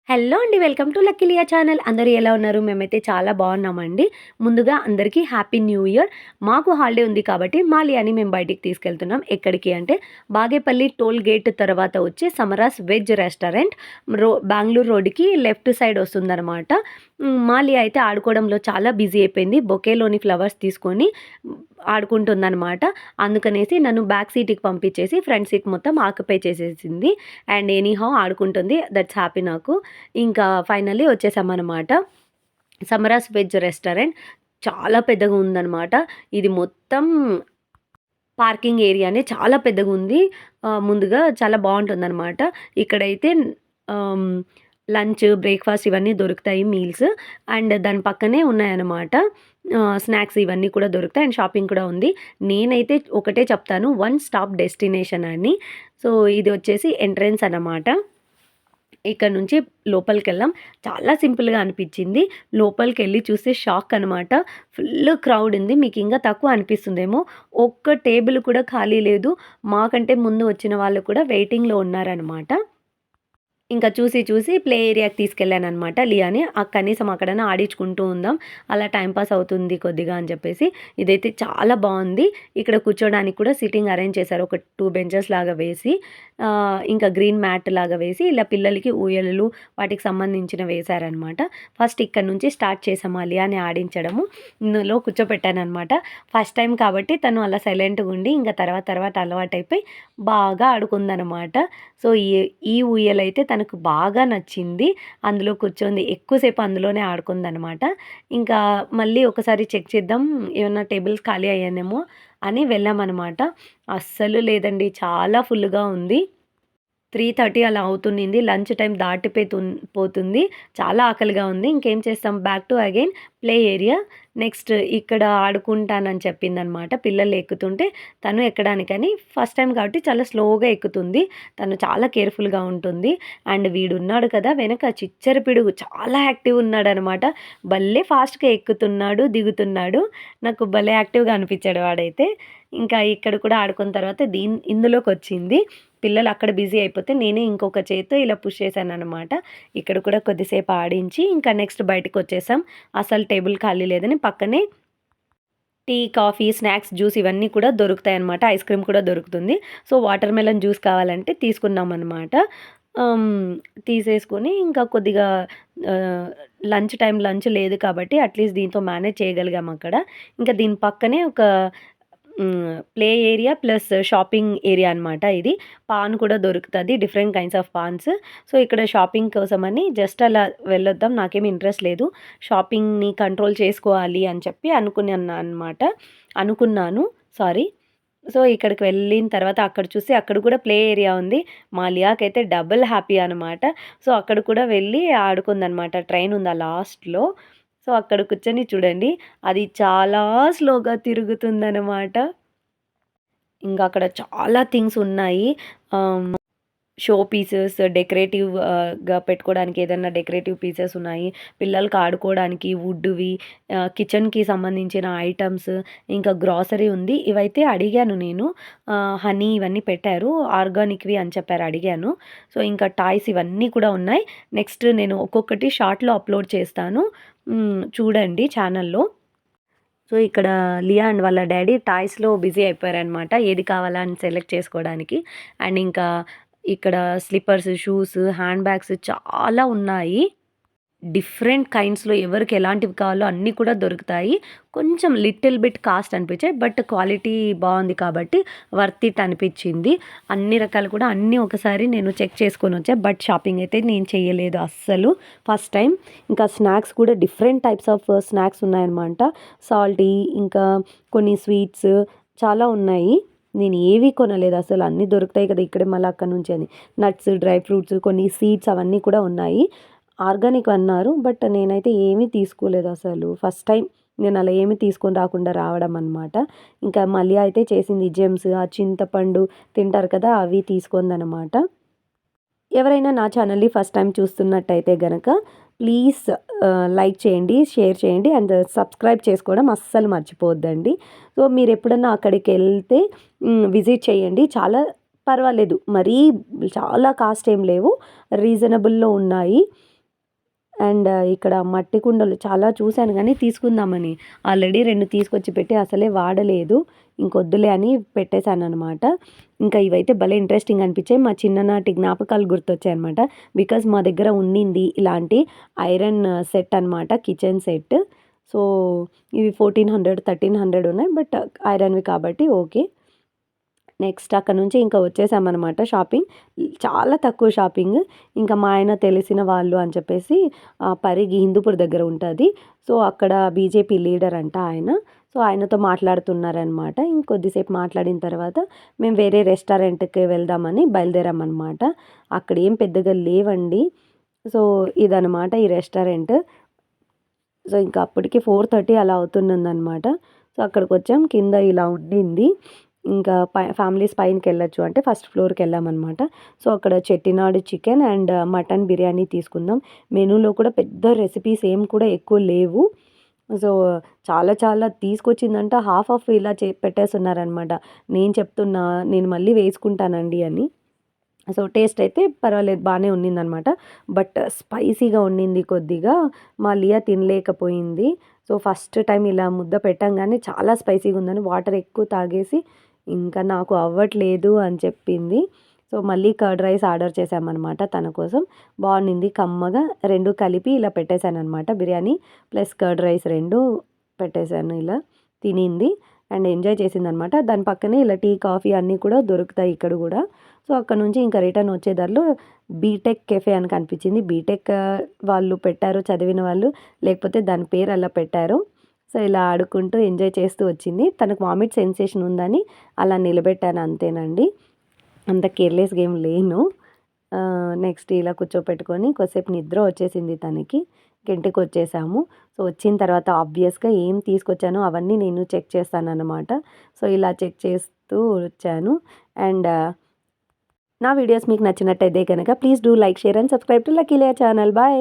Hello అండి. Welcome to lucky channel. అందరూ ఎలా ఉన్నారు? మేమైతే చాలా బాగున్నామండి. ముందుగా అందరికీ హ్యాపీ న్యూ ఇయర్. మాకు హాలిడే ఉంది కాబట్టి మా లియాని మేము బయటికి తీసుకెళ్తున్నాం. ఎక్కడికి అంటే బాగేపల్లి టోల్ గేట్ తర్వాత వచ్చే సమరాస్ వెజ్ రెస్టారెంట్ బెంగుళూరు రోడ్డుకి లెఫ్ట్ సైడ్ వస్తుందనమాట. మా లియా అయితే ఆడుకోవడంలో చాలా బిజీ అయిపోయింది. బొకేలోని ఫ్లవర్స్ తీసుకొని ఆడుకుంటుందనమాట. అందుకనేసి నన్ను బ్యాక్ సీట్‌కి పంపించేసి ఫ్రంట్ సీట్ మొత్తం ఆక్యుపై చేసేసింది. అండ్ ఎనీహౌ ఆడుకుంటుంది. దట్స్ హ్యాపీ నాకు. ఇంకా ఫైనల్లీ వచ్చేసామనమాట. సమరాస్ వెజ్ రెస్టారెంట్ చాలా పెద్దగా ఉందనమాట. ఇది మొత్తం పార్కింగ్ ఏరియానే చాలా పెద్దగుంది. ముందుగా చాలా బావుంటుందనమాట. ఇక్కడైతే ఆహ్, లంచ్, బ్రేక్‌ఫాస్ట్ ఇవన్నీ దొరుకుతాయి మీల్స్. అండ్ దాని పక్కనే ఉన్నాయన్నమాట. స్నాక్స్ ఇవన్నీ కూడా దొరుకుతాయి. అండ్ షాపింగ్ కూడా ఉంది. నేనైతే ఒకటే చెప్తాను, వన్ స్టాప్ డెస్టినేషన్ అని. సో, ఇది వచ్చేసి ఎంట్రన్స్ అన్నమాట. ఇక్కడ నుంచి లోపలికెళ్ళాం. చాలా సింపుల్‌గా అనిపిచ్చింది. లోపలికెళ్ళి చూస్తే షాక్ అనమాట. ఫుల్ క్రౌడ్ ఉంది. మీకింకా తక్కువ అనిపిస్తుందేమో. ఒక్క టేబుల్ కూడా ఖాళీ లేదు. మాకంటే ముందు వచ్చిన వాళ్ళు కూడా వెయిటింగ్‌లో ఉన్నారనమాట. ఇంకా చూసి చూసి ప్లే ఏరియాకి తీసుకెళ్ళాననమాట లియాని. కనీసం అక్కడైనా ఆడించుకుంటూ ఉందాం. అలా టైమ్ పాస్ అవుతుంది కొద్దిగా అని చెప్పేసి. ఇదైతే చాలా బావుంది. ఇక్కడ కూర్చోడానికి కూడా సిట్టింగ్ అరేంజ్ చేశారు. ఒక 2 బెంచెస్ లాగా వేసి ఇంకా గ్రీన్ మ్యాట్ లాగా వేసి ఇలా పిల్లలకి ఊయలలు వాటికి సంబంధించినవి వేశారనమాట. ఫస్ట్ ఇక్కడ నుంచి స్టార్ట్ చేసాము లియాని ఆడించడము. ఇందులో కూర్చోపెట్టాననమాట. ఫస్ట్ టైమ్ కాబట్టి తను అలా సైలెంట్‌గా ఉండి ఇంకా తర్వాత తర్వాత అలవాటైపోయి బాగా ఆడుకుందనమాట. సో, ఈ ఈ ఊయలైతే తనకు బాగా నచ్చింది. అందులో కూర్చొని ఎక్కువసేపు అందులోనే ఆడుకుందనమాట. ఇంకా మళ్ళీ ఒకసారి చెక్ చేద్దాం ఏమన్నా టేబుల్స్ ఖాళీ అయ్యానేమో అని వెళ్ళామనమాట. అస్సలు లేదండి. చాలా ఫుల్‌గా ఉంది. 3:30 అలా అవుతున్నింది. లంచ్ టైమ్ పోతుంది. చాలా ఆకలిగా ఉంది. ఇంకేం చేస్తాం, back to again play area. Next ఇక్కడ ఆడుకుంటానని చెప్పిందనమాట. పిల్లలు ఎక్కుతుంటే తను ఎక్కడానికని ఫస్ట్ టైమ్ కాబట్టి చాలా స్లోగా ఎక్కుతుంది. తను చాలా కేర్‌ఫుల్‌గా ఉంటుంది. అండ్ వీడున్నాడు కదా వెనక చిచ్చర పిడుగు చాలా యాక్టివ్ ఉన్నాడనమాట. భలే ఫాస్ట్‌గా ఎక్కుతున్నాడు, దిగుతున్నాడు. నాకు భలే యాక్టివ్‌గా అనిపించాడు వాడైతే. ఇంకా ఇక్కడ కూడా ఆడుకున్న తర్వాత ఇందులోకొచ్చింది. పిల్లలు అక్కడ బిజీ అయిపోతే నేనే ఇంకొక చేత్తో ఇలా పుష్ చేశాననమాట. ఇక్కడ కూడా కొద్దిసేపు ఆడించి ఇంకా నెక్స్ట్ బయటకొచ్చేసాం. అసలు టేబుల్ ఖాళీ లేదని పక్కనే టీ, కాఫీ, స్నాక్స్, జ్యూస్ ఇవన్నీ కూడా దొరుకుతాయన్నమాట. ఐస్ క్రీమ్ కూడా దొరుకుతుంది. సో, వాటర్ మెలన్ జ్యూస్ కావాలంటే తీసుకున్నామనమాట. తీసేసుకొని ఇంకా కొద్దిగా ఆహ్, లంచ్ లేదు కాబట్టి అట్‌లీస్ట్ దీంతో మేనేజ్ చేయగలిగాం అక్కడ. ఇంకా దీని పక్కనే ఒక play area plus shopping area అనమాట ఇది. పాన్ కూడా దొరుకుతది. Different kinds of pans. So, ఇక్కడ షాపింగ్ కోసమని జస్ట్ అలా వెళ్ళొద్దాం. నాకేమి ఇంట్రెస్ట్ లేదు. షాపింగ్‌ని కంట్రోల్ చేసుకోవాలి అని చెప్పి అనుకున్నాను. సారీ. సో, ఇక్కడికి వెళ్ళిన తర్వాత అక్కడ చూసి అక్కడ కూడా ప్లే ఏరియా ఉంది. మా లియాకైతే డబుల్ హ్యాపీ అనమాట. సో, అక్కడ కూడా వెళ్ళి ఆడుకుందనమాట. ట్రైన్ ఉంది ఆ లాస్ట్‌లో. సో, అక్కడ కూర్చొని చూడండి అది చాలా స్లోగా తిరుగుతుందనమాట. ఇంకా అక్కడ చాలా థింగ్స్ ఉన్నాయి. ఆహ్, షో పీసెస్ గా పెట్టుకోవడానికి ఏదన్నా డెకరేటివ్ పీసెస్ ఉన్నాయి. పిల్లలకి ఆడుకోవడానికి వుడ్‌వి, కిచెన్‌కి సంబంధించిన ఐటెమ్స్, ఇంకా గ్రాసరీ ఉంది. ఇవైతే అడిగాను నేను. హనీ ఇవన్నీ పెట్టారు. ఆర్గానిక్‌వి అని చెప్పారు, అడిగాను. సో, ఇంకా టాయ్స్ ఇవన్నీ కూడా ఉన్నాయి. నెక్స్ట్ నేను ఒక్కొక్కటి షార్ట్‌లో అప్‌లోడ్ చేస్తాను. చూడండి ఛానల్‌లో. సో, ఇక్కడ లియా అండ్ వాళ్ళ డ్యాడీ టాయ్స్‌లో బిజీ అయిపోయారనమాట. ఏది కావాలా అని సెలెక్ట్ చేసుకోవడానికి. అండ్ ఇంకా ఇక్కడ స్లిప్పర్స్, షూస్, హ్యాండ్ బ్యాగ్స్ చాలా ఉన్నాయి. డిఫరెంట్ కైండ్స్‌లో ఎవరికి ఎలాంటివి కావాలో అన్నీ కూడా దొరుకుతాయి. కొంచెం లిటిల్ బిట్ కాస్ట్ అనిపించాయి. బట్ క్వాలిటీ బావుంది కాబట్టి వర్త్ ఇట్ అనిపించింది. అన్ని రకాలు కూడా అన్నీ ఒకసారి నేను చెక్ చేసుకొనొచ్చా. బట్ షాపింగ్ అయితే నేను చేయలేదు అస్సలు. First time. ఇంకా స్నాక్స్ కూడా డిఫరెంట్ టైప్స్ ఆఫ్ స్నాక్స్ ఉన్నాయన్నమాట. సాల్టీ, ఇంకా కొన్ని స్వీట్స్ చాలా ఉన్నాయి. నేను ఏవి కొనలేదు అసలు. అన్నీ దొరుకుతాయి కదా ఇక్కడే మళ్ళీ అక్కడి నుంచి అని. నట్స్, డ్రై ఫ్రూట్స్, కొన్ని సీడ్స్ అవన్నీ కూడా ఉన్నాయి. ఆర్గానిక్ అన్నారు. బట్ నేనైతే ఏమీ తీసుకోలేదు అసలు. ఫస్ట్ టైం నేను అలా ఏమీ తీసుకొని రాకుండా రావడం అనమాట. ఇంకా మళ్ళీ అయితే చేసింది జెమ్స్, ఆ చింతపండు తింటారు కదా అవి తీసుకుందనమాట. ఎవరైనా నా ఛానల్‌ని ఫస్ట్ టైం చూస్తున్నట్టయితే గనక ప్లీజ్ లైక్ చేయండి, షేర్ చేయండి అండ్ సబ్స్క్రైబ్ చేసుకోవడం అస్సలు మర్చిపోవద్దండి. సో, మీరెప్పుడన్నా అక్కడికెళ్తే విజిట్ చేయండి. చాలా పర్వాలేదు. మరీ చాలా కాస్ట్ ఏం లేవు. రీజనబుల్‌లో ఉన్నాయి. అండ్ ఇక్కడ మట్టి కుండలు చాలా చూశాను కానీ తీసుకుందామని ఆల్రెడీ 2 తీసుకొచ్చి పెట్టి అసలే వాడలేదు. ఇంకొద్దులే అని పెట్టేశాను అనమాట. ఇంకా ఇవైతే భలే ఇంట్రెస్టింగ్ అనిపించాయి. మా చిన్ననాటి జ్ఞాపకాలు గుర్తొచ్చాయన్నమాట. బికాజ్ మా దగ్గర ఉండింది ఇలాంటి ఐరన్ సెట్ అనమాట, కిచెన్ సెట్. సో ఇవి 1400, 1300 ఉన్నాయి. బట్ ఐరన్వి కాబట్టి ఓకే. నెక్స్ట్ అక్కడ నుంచి ఇంకా వచ్చేసామన్నమాట షాపింగ్. చాలా తక్కువ షాపింగ్. ఇంకా మా ఆయన తెలిసిన వాళ్ళు అని చెప్పేసి పరిగి హిందూపూర్ దగ్గర ఉంటుంది. సో అక్కడ బీజేపీ లీడర్ అంట ఆయన. సో ఆయనతో మాట్లాడుతున్నారనమాట. ఇంకొద్దిసేపు మాట్లాడిన తర్వాత మేము వేరే రెస్టారెంట్కి వెళ్దామని బయలుదేరామన్నమాట. అక్కడ ఏం పెద్దగా లేవండి. సో ఇదనమాట ఈ రెస్టారెంట్. సో ఇంకా అప్పటికి 4:30 అలా అవుతుందన్నమాట. సో అక్కడికి వచ్చాం. కింద ఇలా ఉండింది. ఇంకా ఫ్యామిలీస్ పైనకి వెళ్ళొచ్చు అంటే ఫస్ట్ ఫ్లోర్కి వెళ్ళామన్నమాట. సో అక్కడ Chettinad chicken and mutton biryani తీసుకుందాం. మెనూలో కూడా పెద్ద రెసిపీస్ ఏం కూడా ఎక్కువ లేవు. సో చాలా చాలా తీసుకొచ్చిందంట హాఫ్ ఆఫ్ ఇలా పెట్టేస్తున్నారనమాట. నేను చెప్తున్నా నేను మళ్ళీ వేసుకుంటానండి అని. సో టేస్ట్ అయితే పర్వాలేదు, బాగానే ఉన్నిందనమాట. బట్ స్పైసీగా ఉండింది కొద్దిగా. మా లియా తినలేకపోయింది. సో ఫస్ట్ టైం ఇలా ముద్ద పెట్టంగానే చాలా స్పైసీగా ఉందని వాటర్ ఎక్కువ తాగేసి ఇంకా నాకు అవ్వట్లేదు అని చెప్పింది. సో మళ్ళీ కర్డ్ రైస్ ఆర్డర్ చేశామన్నమాట తన కోసం. బాగుండింది కమ్మగా. 2 కలిపి ఇలా పెట్టేశాను అనమాట. బిర్యానీ ప్లస్ కర్డ్ రైస్ 2 పెట్టేశాను. ఇలా తినింది అండ్ ఎంజాయ్ చేసిందనమాట. దాని పక్కనే ఇలా టీ, కాఫీ అన్నీ కూడా దొరుకుతాయి ఇక్కడ కూడా. సో అక్కడ నుంచి ఇంకా రిటర్న్ వచ్చే దారిలో బీటెక్ కెఫే అని కనిపించింది. బీటెక్ వాళ్ళు పెట్టారు, చదివిన వాళ్ళు, లేకపోతే దాని పేరు అలా పెట్టారు. సో ఇలా ఆడుకుంటూ ఎంజాయ్ చేస్తూ వచ్చింది. తనకు వామిట్ సెన్సేషన్ ఉందని అలా నిలబెట్టాను అంతేనండి. అంత కేర్లెస్గా ఏం లేను. నెక్స్ట్ ఇలా కూర్చోపెట్టుకొని కొద్దిసేపు నిద్ర వచ్చేసింది తనకి. ఇంటికి వచ్చేసాము. సో వచ్చిన తర్వాత ఆబ్వియస్గా ఏం తీసుకొచ్చానో అవన్నీ నేను చెక్ చేస్తానన్నమాట. సో ఇలా చెక్ చేస్తూ వచ్చాను. అండ్ నా వీడియోస్ మీకు నచ్చినట్టయితే కనుక please do like, share and subscribe to lucky Liya channel. Bye.